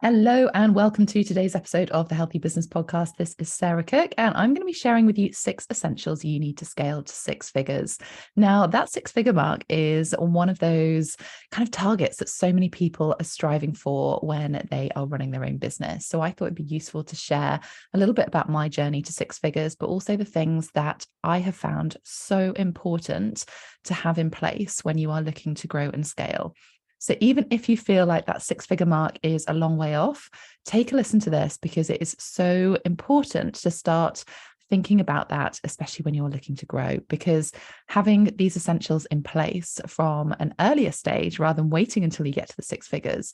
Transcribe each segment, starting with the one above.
Hello and welcome to today's episode of the Healthy Business Podcast. This is Sarah Cook, and I'm going to be sharing with you 6 essentials you need to scale to 6 figures. Now, that 6-figure mark is one of those kind of targets that so many people are striving for when they are running their own business. So I thought it'd be useful to share a little bit about my journey to 6 figures, but also the things that I have found so important to have in place when you are looking to grow and scale. So even if you feel like that 6-figure mark is a long way off, take a listen to this because it is so important to start thinking about that, especially when you're looking to grow, because having these essentials in place from an earlier stage rather than waiting until you get to the 6 figures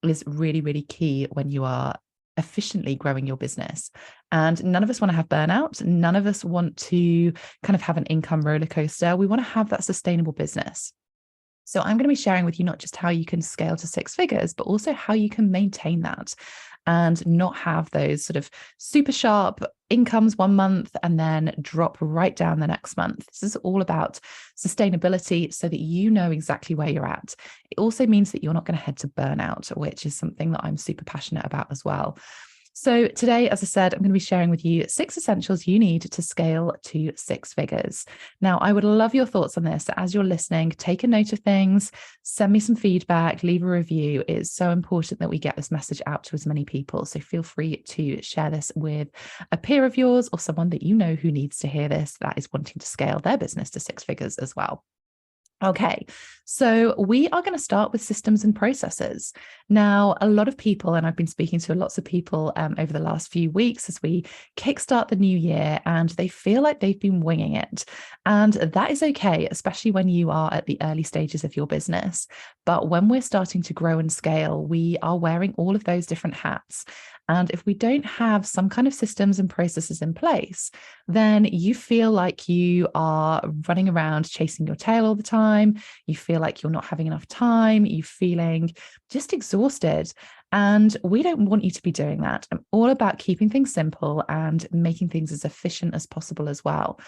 is really, really key when you are efficiently growing your business. And none of us want to have burnout. None of us want to kind of have an income roller coaster. We want to have that sustainable business. So I'm going to be sharing with you not just how you can scale to 6 figures, but also how you can maintain that and not have those sort of super sharp incomes one month and then drop right down the next month. This is all about sustainability so that you know exactly where you're at. It also means that you're not going to head to burnout, which is something that I'm super passionate about as well. So today, as I said, I'm going to be sharing with you 6 essentials you need to scale to 6 figures. Now, I would love your thoughts on this. As you're listening, take a note of things, send me some feedback, leave a review. It's so important that we get this message out to as many people. So feel free to share this with a peer of yours or someone that you know who needs to hear this, that is wanting to scale their business to 6 figures as well. Okay, so we are going to start with systems and processes. Now, a lot of people, and I've been speaking to lots of people over the last few weeks as we kickstart the new year, and they feel like they've been winging it. And that is okay, especially when you are at the early stages of your business. But when we're starting to grow and scale, we are wearing all of those different hats. And if we don't have some kind of systems and processes in place, then you feel like you are running around chasing your tail all the time. You feel like you're not having enough time. You're feeling just exhausted. And we don't want you to be doing that. I'm all about keeping things simple and making things as efficient as possible as well.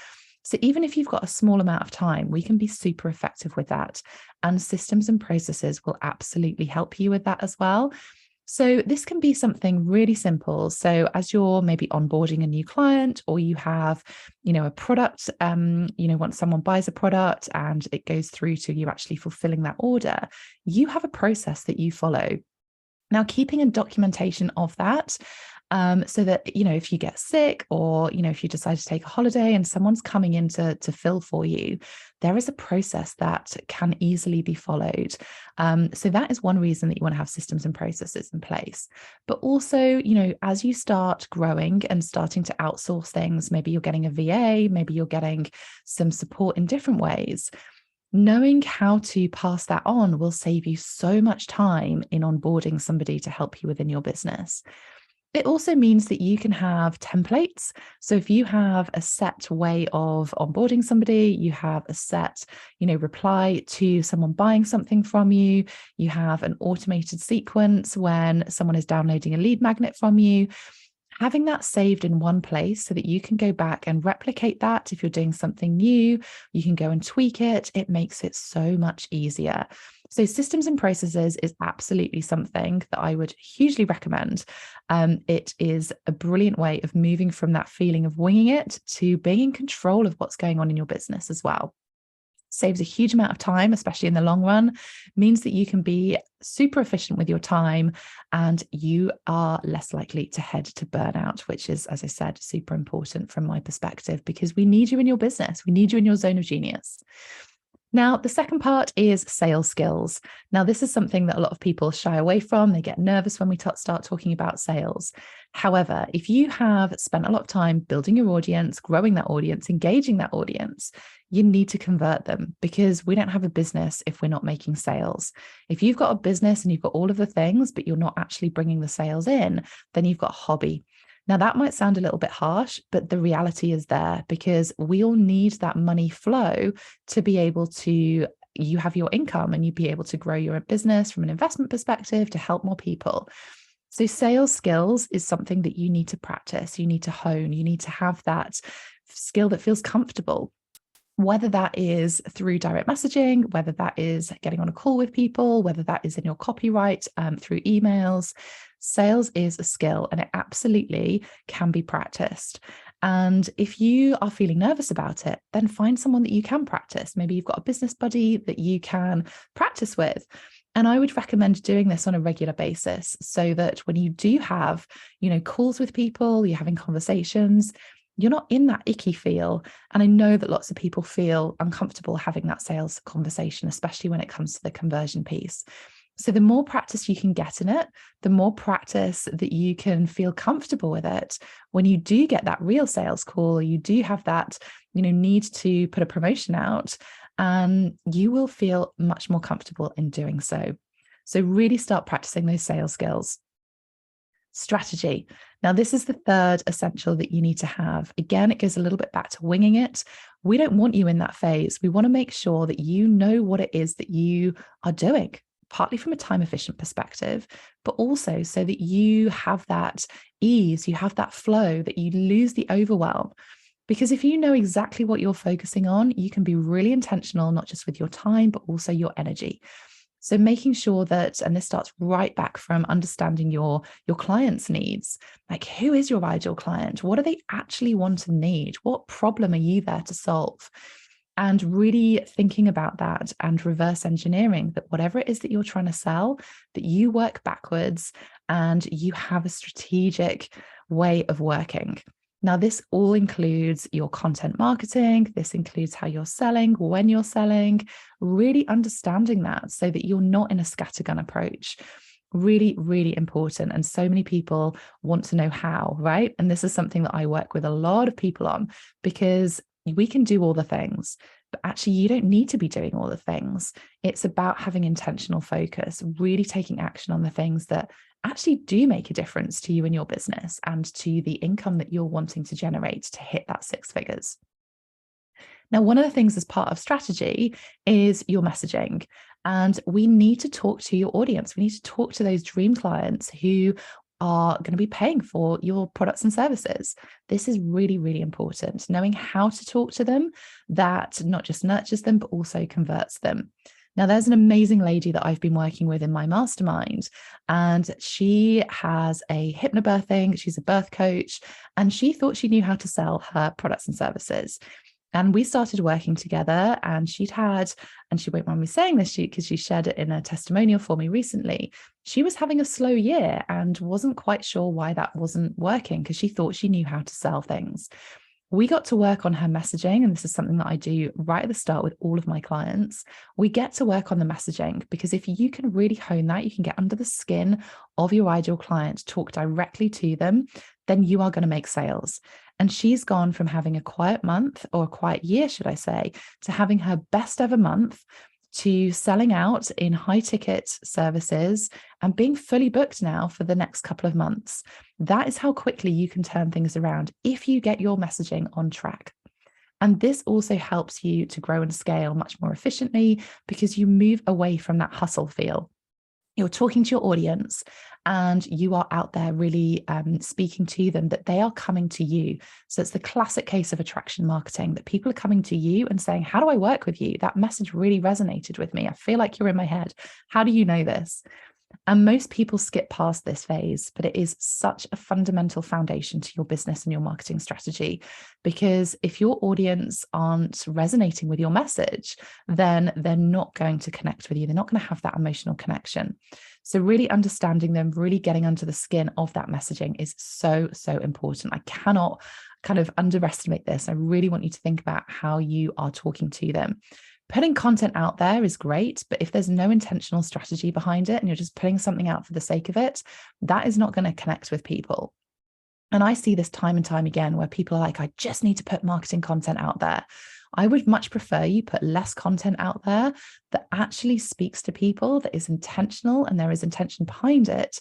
So even if you've got a small amount of time, we can be super effective with that. And systems and processes will absolutely help you with that as well. So this can be something really simple. So as you're maybe onboarding a new client, or you have, a product, once someone buys a product and it goes through to you actually fulfilling that order, you have a process that you follow. Now, keeping a documentation of that, so that, if you get sick or, if you decide to take a holiday and someone's coming in to fill for you, there is a process that can easily be followed. So that is one reason that you want to have systems and processes in place. But also, as you start growing and starting to outsource things, maybe you're getting a VA, maybe you're getting some support in different ways. Knowing how to pass that on will save you so much time in onboarding somebody to help you within your business. It also means that you can have templates. So if you have a set way of onboarding somebody, you have a set, reply to someone buying something from you, you have an automated sequence when someone is downloading a lead magnet from you. Having that saved in one place so that you can go back and replicate that. If you're doing something new, you can go and tweak it. It makes it so much easier. So systems and processes is absolutely something that I would hugely recommend. It is a brilliant way of moving from that feeling of winging it to being in control of what's going on in your business as well. Saves a huge amount of time, especially in the long run, means that you can be super efficient with your time and you are less likely to head to burnout, which is, as I said, super important from my perspective, because we need you in your business. We need you in your zone of genius. Now, the second part is sales skills. Now, this is something that a lot of people shy away from. They get nervous when we start talking about sales. However, if you have spent a lot of time building your audience, growing that audience, engaging that audience, you need to convert them, because we don't have a business if we're not making sales. If you've got a business and you've got all of the things, but you're not actually bringing the sales in, then you've got a hobby. Now, that might sound a little bit harsh, but the reality is there, because we all need that money flow to be able to, you have your income and you be able to grow your business from an investment perspective to help more people. So sales skills is something that you need to practice. You need to hone. You need to have that skill that feels comfortable. Whether that is through direct messaging, whether that is getting on a call with people, whether that is in your copyright, through emails. Sales is a skill and it absolutely can be practiced. And if you are feeling nervous about it, then find someone that you can practice. Maybe you've got a business buddy that you can practice with. And I would recommend doing this on a regular basis so that when you do have, calls with people, you're having conversations, you're not in that icky feel. And I know that lots of people feel uncomfortable having that sales conversation, especially when it comes to the conversion piece. So the more practice you can get in it, the more practice that you can feel comfortable with it. When you do get that real sales call, or you do have that, need to put a promotion out, you will feel much more comfortable in doing so. So really start practicing those sales skills. Strategy. Now, this is the third essential that you need to have. Again, it goes a little bit back to winging it. We don't want you in that phase. We want to make sure that you know what it is that you are doing, partly from a time efficient perspective, but also so that you have that ease, you have that flow, that you lose the overwhelm. Because if you know exactly what you're focusing on, you can be really intentional, not just with your time, but also your energy. So making sure that, and this starts right back from understanding your client's needs, like who is your ideal client? What do they actually want and need? What problem are you there to solve? And really thinking about that and reverse engineering that whatever it is that you're trying to sell, that you work backwards and you have a strategic way of working. Now, this all includes your content marketing. This includes how you're selling, when you're selling, really understanding that so that you're not in a scattergun approach. Really, really important. And so many people want to know how, right? And this is something that I work with a lot of people on, because we can do all the things, but actually you don't need to be doing all the things. It's about having intentional focus, really taking action on the things that actually do make a difference to you and your business and to the income that you're wanting to generate to hit that 6 figures. Now, one of the things as part of strategy is your messaging. And we need to talk to your audience. We need to talk to those dream clients who are going to be paying for your products and services. This is really, really important. Knowing how to talk to them, that not just nurtures them, but also converts them. Now, there's an amazing lady that I've been working with in my mastermind, and she has a hypnobirthing. She's a birth coach, and she thought she knew how to sell her products and services. And we started working together, and she won't mind me saying this, because she shared it in a testimonial for me recently. She was having a slow year and wasn't quite sure why that wasn't working, because she thought she knew how to sell things. We got to work on her messaging, and this is something that I do right at the start with all of my clients. We get to work on the messaging, because if you can really hone that, you can get under the skin of your ideal client, talk directly to them, then you are going to make sales. And she's gone from having a quiet month, or a quiet year, should I say, to having her best ever month, to selling out in high ticket services and being fully booked now for the next couple of months. That is how quickly you can turn things around if you get your messaging on track. And this also helps you to grow and scale much more efficiently, because you move away from that hustle feel. You're talking to your audience and you are out there really speaking to them, that they are coming to you. So it's the classic case of attraction marketing, that people are coming to you and saying, how do I work with you? That message really resonated with me. I feel like you're in my head. How do you know this? And most people skip past this phase, but it is such a fundamental foundation to your business and your marketing strategy. Because if your audience aren't resonating with your message, then they're not going to connect with you. They're not going to have that emotional connection. So really understanding them, really getting under the skin of that messaging is so, so important. I cannot kind of underestimate this. I really want you to think about how you are talking to them. Putting content out there is great, but if there's no intentional strategy behind it and you're just putting something out for the sake of it, that is not going to connect with people. And I see this time and time again where people are like, I just need to put marketing content out there. I would much prefer you put less content out there that actually speaks to people, that is intentional and there is intention behind it,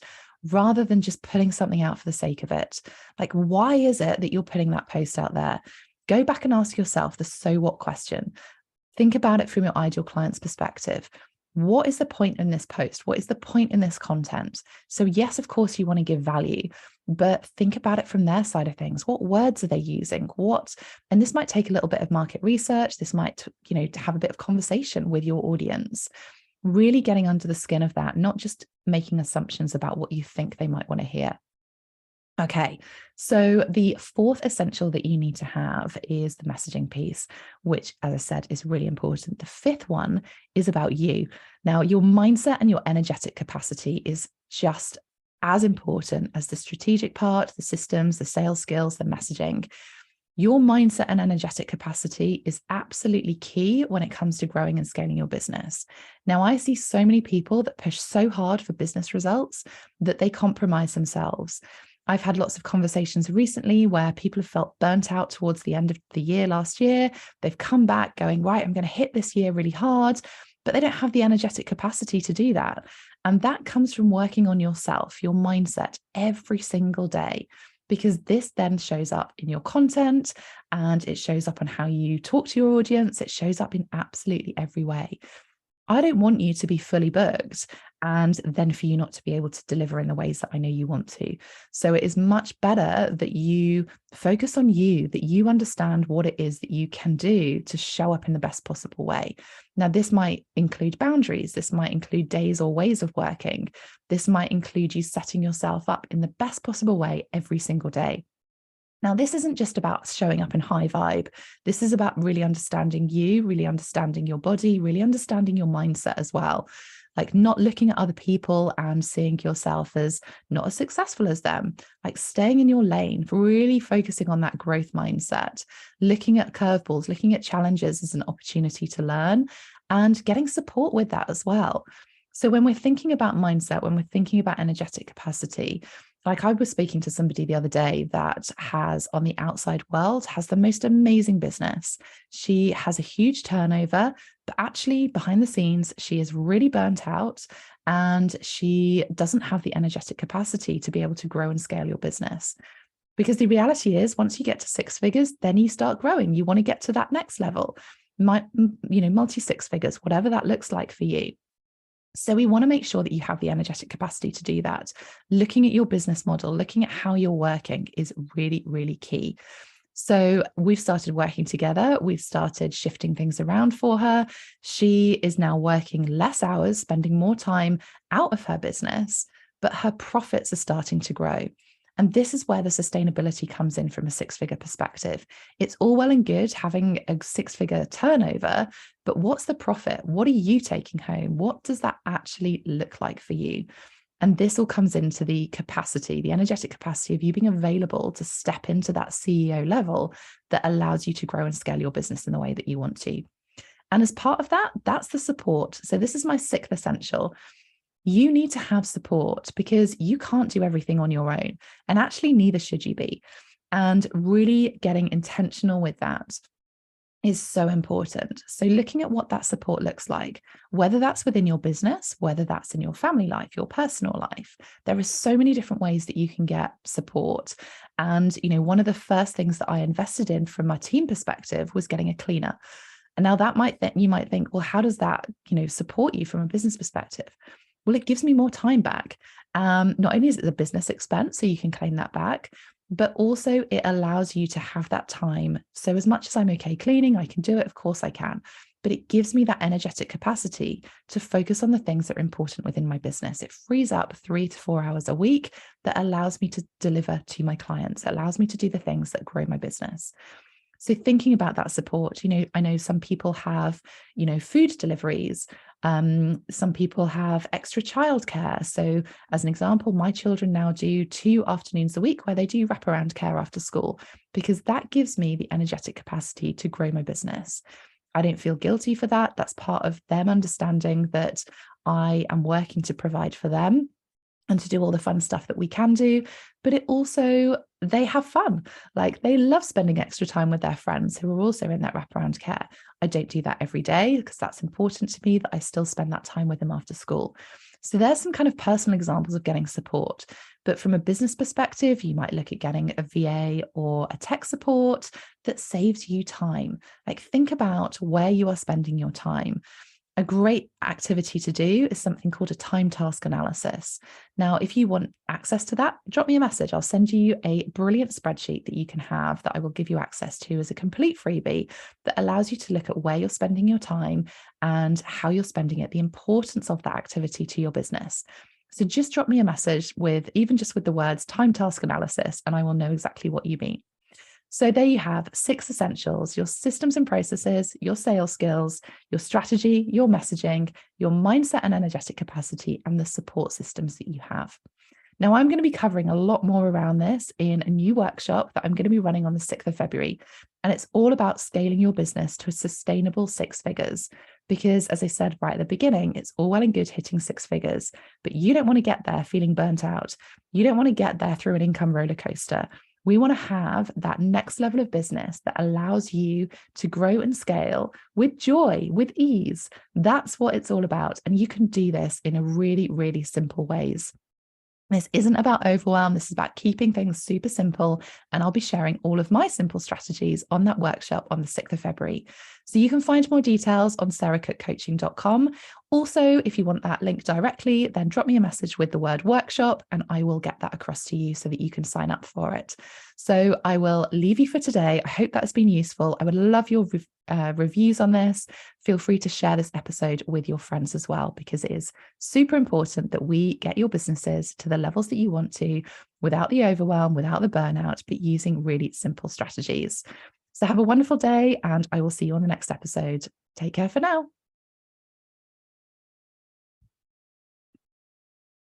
rather than just putting something out for the sake of it. Like, why is it that you're putting that post out there? Go back and ask yourself the so what question. Think about it from your ideal client's perspective. What is the point in this post? What is the point in this content? So yes, of course, you want to give value, but think about it from their side of things. What words are they using? And this might take a little bit of market research. This might, to have a bit of conversation with your audience, really getting under the skin of that, not just making assumptions about what you think they might want to hear. Okay, so the fourth essential that you need to have is the messaging piece, which, as I said, is really important. The fifth one is about you. Now, your mindset and your energetic capacity is just as important as the strategic part, the systems, the sales skills, the messaging. Your mindset and energetic capacity is absolutely key when it comes to growing and scaling your business. Now, I see so many people that push so hard for business results that they compromise themselves. I've had lots of conversations recently where people have felt burnt out towards the end of the year last year. They've come back going, right, I'm going to hit this year really hard, but they don't have the energetic capacity to do that. And that comes from working on yourself, your mindset every single day, because this then shows up in your content and it shows up on how you talk to your audience. It shows up in absolutely every way. I don't want you to be fully booked and then for you not to be able to deliver in the ways that I know you want to. So it is much better that you focus on you, that you understand what it is that you can do to show up in the best possible way. Now, this might include boundaries. This might include days or ways of working. This might include you setting yourself up in the best possible way every single day. Now, this isn't just about showing up in high vibe. This is about really understanding you, really understanding your body, really understanding your mindset as well. Like not looking at other people and seeing yourself as not as successful as them, like staying in your lane, really focusing on that growth mindset, looking at curveballs, looking at challenges as an opportunity to learn and getting support with that as well. So when we're thinking about mindset, when we're thinking about energetic capacity, like I was speaking to somebody the other day that has on the outside world has the most amazing business. She has a huge turnover, but actually behind the scenes, she is really burnt out and she doesn't have the energetic capacity to be able to grow and scale your business. Because the reality is once you get to six figures, then you start growing. You want to get to that next level, multi six figures, whatever that looks like for you. So we want to make sure that you have the energetic capacity to do that. Looking at your business model, looking at how you're working is really, really key. So we've started working together. We've started shifting things around for her. She is now working less hours, spending more time out of her business, but her profits are starting to grow. And this is where the sustainability comes in from a six-figure perspective. It's all well and good having a six-figure turnover, but what's the profit? What are you taking home? What does that actually look like for you? And this all comes into the capacity, the energetic capacity of you being available to step into that CEO level that allows you to grow and scale your business in the way that you want to. And as part of that, that's the support. So this is my sixth essential. You need to have support because you can't do everything on your own. And actually, neither should you be. And really getting intentional with that is so important. So looking at what that support looks like, whether that's within your business, whether that's in your family life, your personal life, there are so many different ways that you can get support. And, one of the first things that I invested in from my team perspective was getting a cleaner. And now you might think, well, how does that, support you from a business perspective? Well, it gives me more time back. Not only is it a business expense, so you can claim that back, but also it allows you to have that time. So as much as I'm okay cleaning, I can do it. Of course I can. But it gives me that energetic capacity to focus on the things that are important within my business. It frees up 3 to 4 hours a week that allows me to deliver to my clients. It allows me to do the things that grow my business. So thinking about that support, I know some people have, food deliveries. Some people have extra childcare. So as an example, my children now do 2 afternoons a week where they do wraparound care after school, because that gives me the energetic capacity to grow my business. I don't feel guilty for that. That's part of them understanding that I am working to provide for them and to do all the fun stuff that we can do. But it also, they have fun. Like they love spending extra time with their friends who are also in that wraparound care. I don't do that every day because that's important to me that I still spend that time with them after school. So there's some kind of personal examples of getting support. But from a business perspective, you might look at getting a VA or a tech support that saves you time. Like think about where you are spending your time. A great activity to do is something called a time task analysis. Now, if you want access to that, drop me a message. I'll send you a brilliant spreadsheet that you can have that I will give you access to as a complete freebie that allows you to look at where you're spending your time and how you're spending it, the importance of that activity to your business. So just drop me a message with even just with the words time task analysis, and I will know exactly what you mean. So there you have 6 essentials: your systems and processes, your sales skills, your strategy, your messaging, your mindset and energetic capacity, and the support systems that you have. Now, I'm going to be covering a lot more around this in a new workshop that I'm going to be running on the 6th of February. And it's all about scaling your business to a sustainable 6 figures. Because as I said right at the beginning, it's all well and good hitting 6 figures, but you don't want to get there feeling burnt out. You don't want to get there through an income roller coaster. We want to have that next level of business that allows you to grow and scale with joy, with ease. That's what it's all about. And you can do this in a really, really simple ways. This isn't about overwhelm. This is about keeping things super simple. And I'll be sharing all of my simple strategies on that workshop on the 6th of February. So you can find more details on sarahcookcoaching.com. Also, if you want that link directly, then drop me a message with the word workshop and I will get that across to you so that you can sign up for it. So I will leave you for today. I hope that's been useful. I would love your reviews on this. Feel free to share this episode with your friends as well, because it is super important that we get your businesses to the levels that you want to without the overwhelm, without the burnout, but using really simple strategies. So have a wonderful day and I will see you on the next episode. Take care for now.